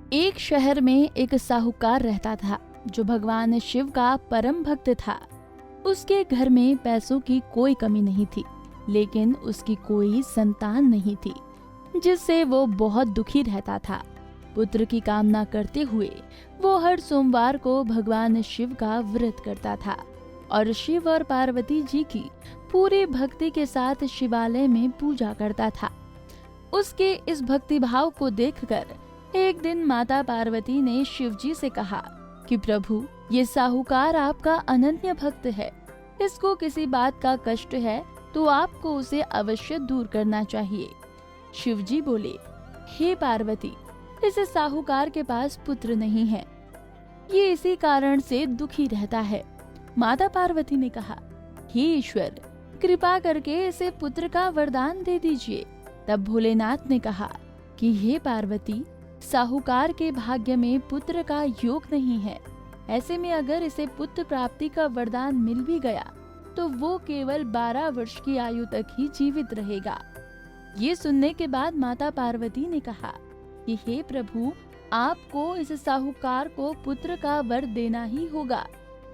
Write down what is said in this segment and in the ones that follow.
एक शहर में एक साहूकार रहता था जो भगवान शिव का परम भक्त था। उसके घर में पैसों की कोई कमी नहीं थी, लेकिन उसकी कोई संतान नहीं थी, जिससे वो बहुत दुखी रहता था। पुत्र की कामना करते हुए वो हर सोमवार को भगवान शिव का व्रत करता था और शिव और पार्वती जी की पूरी भक्ति के साथ शिवालय में पूजा करता था। उसके इस भक्ति भाव को देखकर एक दिन माता पार्वती ने शिव जी से कहा कि प्रभु, ये साहूकार आपका अनन्य भक्त है, इसको किसी बात का कष्ट है तो आपको उसे अवश्य दूर करना चाहिए। शिव जी बोले, हे पार्वती, इस साहूकार के पास पुत्र नहीं है, ये इसी कारण से दुखी रहता है। माता पार्वती ने कहा, हे ईश्वर, कृपा करके इसे पुत्र का वरदान दे दीजिए। तब भोलेनाथ ने कहा कि हे पार्वती, साहूकार के भाग्य में पुत्र का योग नहीं है। ऐसे में अगर इसे पुत्र प्राप्ति का वरदान मिल भी गया तो वो केवल 12 वर्ष की आयु तक ही जीवित रहेगा। ये सुनने के बाद माता पार्वती ने कहा कि हे प्रभु, आपको इस साहूकार को पुत्र का वर देना ही होगा,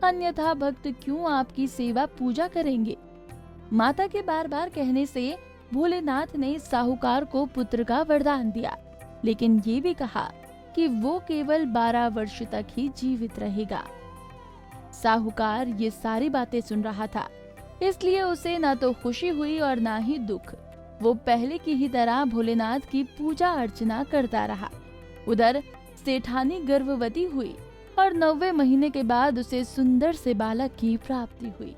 अन्यथा भक्त क्यों आपकी सेवा पूजा करेंगे। माता के बार बार कहने से भोलेनाथ ने साहूकार को पुत्र का वरदान दिया, लेकिन ये भी कहा कि वो केवल 12 वर्ष तक ही जीवित रहेगा। साहूकार ये सारी बातें सुन रहा था, इसलिए उसे ना तो खुशी हुई और ना ही दुख। वो पहले की ही तरह भोलेनाथ की पूजा अर्चना करता रहा। उधर सेठानी गर्भवती हुई और 9वें महीने के बाद उसे सुंदर से बालक की प्राप्ति हुई।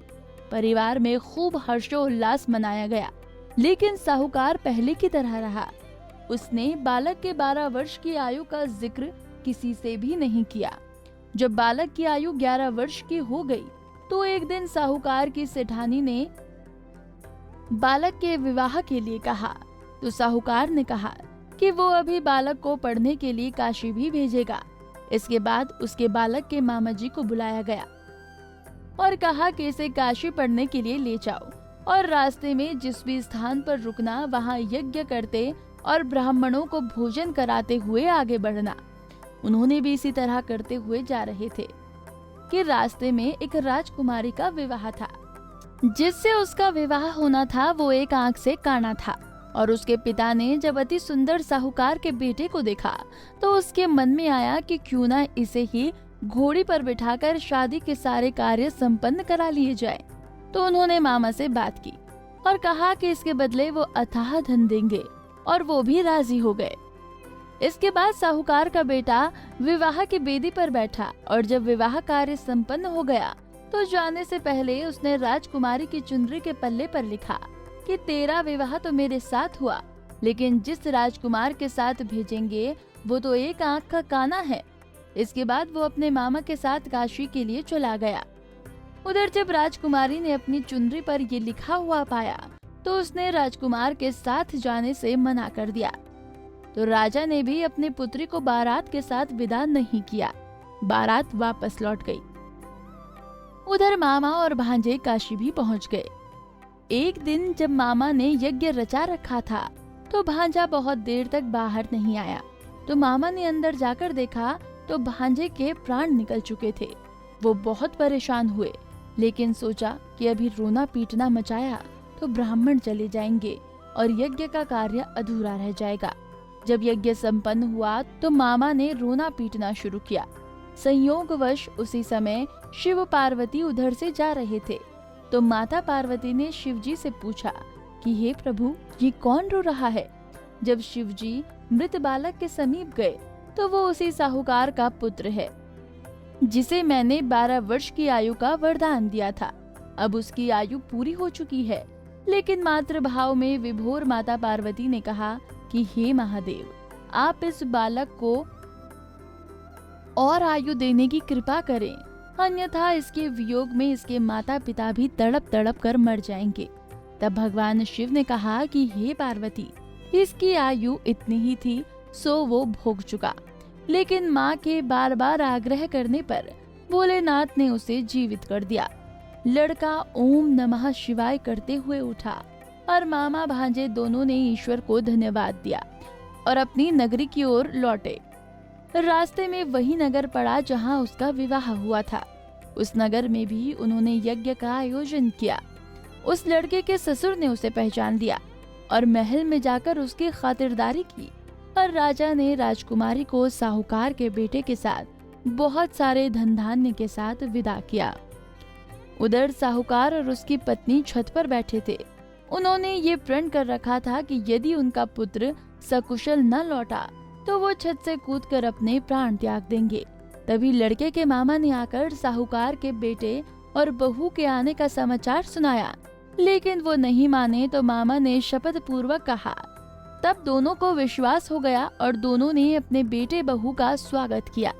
परिवार में खूब हर्षोल्लास मनाया गया, लेकिन साहूकार पहले की तरह रहा। उसने बालक के 12 वर्ष की आयु का जिक्र किसी से भी नहीं किया। जब बालक की आयु 11 वर्ष की हो गई तो एक दिन साहूकार की सेठानी ने बालक के विवाह के लिए कहा, तो साहूकार ने कहा कि वो अभी बालक को पढ़ने के लिए काशी भी भेजेगा। इसके बाद उसके बालक के मामा जी को बुलाया गया और कहा कि इसे काशी पढ़ने के लिए ले जाओ और रास्ते में जिस भी स्थान पर रुकना वहाँ यज्ञ करते और ब्राह्मणों को भोजन कराते हुए आगे बढ़ना। उन्होंने भी इसी तरह करते हुए जा रहे थे कि रास्ते में एक राजकुमारी का विवाह था। जिससे उसका विवाह होना था वो एक आंख से काना था, और उसके पिता ने जब अति सुंदर साहूकार के बेटे को देखा तो उसके मन में आया कि क्यों ना इसे ही घोड़ी पर बिठाकर शादी के सारे कार्य संपन्न करा लिए जाए। तो उन्होंने मामा से बात की और कहा कि इसके बदले वो अथाह धन देंगे, और वो भी राजी हो गए। इसके बाद साहूकार का बेटा विवाह की बेदी पर बैठा, और जब विवाह कार्य संपन्न हो गया तो जाने से पहले उसने राजकुमारी की चुनरी के पल्ले पर लिखा कि तेरा विवाह तो मेरे साथ हुआ, लेकिन जिस राजकुमार के साथ भेजेंगे वो तो एक आंख का काना है। इसके बाद वो अपने मामा के साथ काशी के लिए चला गया। उधर जब राजकुमारी ने अपनी चुनरी पर ये लिखा हुआ पाया तो उसने राजकुमार के साथ जाने से मना कर दिया। तो राजा ने भी अपनी पुत्री को बारात के साथ विदा नहीं किया। बारात वापस लौट गई। उधर मामा और भांजे काशी भी पहुंच गए। एक दिन जब मामा ने यज्ञ रचा रखा था तो भांजा बहुत देर तक बाहर नहीं आया। तो मामा ने अंदर जाकर देखा तो भांजे के प्राण निकल चुके थे। वो बहुत परेशान हुए, लेकिन सोचा कि अभी रोना पीटना मचाया तो ब्राह्मण चले जाएंगे और यज्ञ का कार्य अधूरा रह जाएगा। जब यज्ञ संपन्न हुआ तो मामा ने रोना पीटना शुरू किया। संयोगवश उसी समय शिव पार्वती उधर से जा रहे थे। तो माता पार्वती ने शिव जी से पूछा कि हे प्रभु, ये कौन रो रहा है। जब शिव जी मृत बालक के समीप गए तो वो उसी साहूकार का पुत्र है, जिसे मैंने 12 वर्ष की आयु का वरदान दिया था। अब उसकी आयु पूरी हो चुकी है, लेकिन मातृ भाव में विभोर माता पार्वती ने कहा कि हे महादेव, आप इस बालक को और आयु देने की कृपा करें, अन्यथा इसके वियोग में इसके माता पिता भी तड़प तड़प कर मर जाएंगे। तब भगवान शिव ने कहा कि हे पार्वती, इसकी आयु इतनी ही थी, सो वो भोग चुका। लेकिन माँ के बार बार आग्रह करने पर भोलेनाथ ने उसे जीवित कर दिया। लड़का ओम नमः शिवाय करते हुए उठा और मामा भांजे दोनों ने ईश्वर को धन्यवाद दिया और अपनी नगरी की ओर लौटे। रास्ते में वही नगर पड़ा जहाँ उसका विवाह हुआ था। उस नगर में भी उन्होंने यज्ञ का आयोजन किया। उस लड़के के ससुर ने उसे पहचान लिया और महल में जाकर उसकी खातिरदारी की और राजा ने राजकुमारी को साहूकार के बेटे के साथ बहुत सारे धन धान्य के साथ विदा किया। उधर साहूकार और उसकी पत्नी छत पर बैठे थे। उन्होंने ये प्रण कर रखा था कि यदि उनका पुत्र सकुशल न लौटा तो वो छत से कूदकर अपने प्राण त्याग देंगे। तभी लड़के के मामा ने आकर साहूकार के बेटे और बहू के आने का समाचार सुनाया, लेकिन वो नहीं माने तो मामा ने शपथ पूर्वक कहा। तब दोनों को विश्वास हो गया और दोनों ने अपने बेटे बहू का स्वागत किया।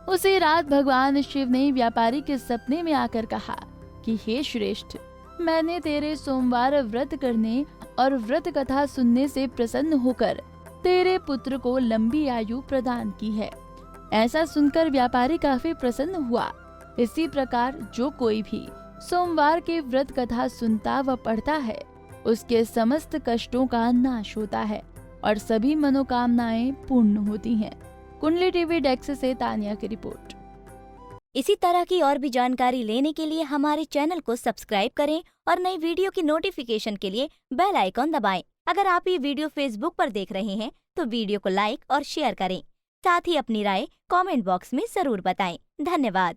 उसी रात भगवान शिव ने व्यापारी के सपने में आकर कहा कि हे श्रेष्ठ, मैंने तेरे सोमवार व्रत करने और व्रत कथा सुनने से प्रसन्न होकर तेरे पुत्र को लंबी आयु प्रदान की है। ऐसा सुनकर व्यापारी काफी प्रसन्न हुआ। इसी प्रकार जो कोई भी सोमवार के व्रत कथा सुनता व पढ़ता है, उसके समस्त कष्टों का नाश होता है और सभी मनोकामनाएं पूर्ण होती हैं। कुंडली टीवी डेस्क से तानिया की रिपोर्ट। इसी तरह की और भी जानकारी लेने के लिए हमारे चैनल को सब्सक्राइब करें और नई वीडियो की नोटिफिकेशन के लिए बेल आइकॉन दबाएं। अगर आप ये वीडियो फेसबुक पर देख रहे हैं तो वीडियो को लाइक और शेयर करें। साथ ही अपनी राय कमेंट बॉक्स में जरूर बताएं। धन्यवाद।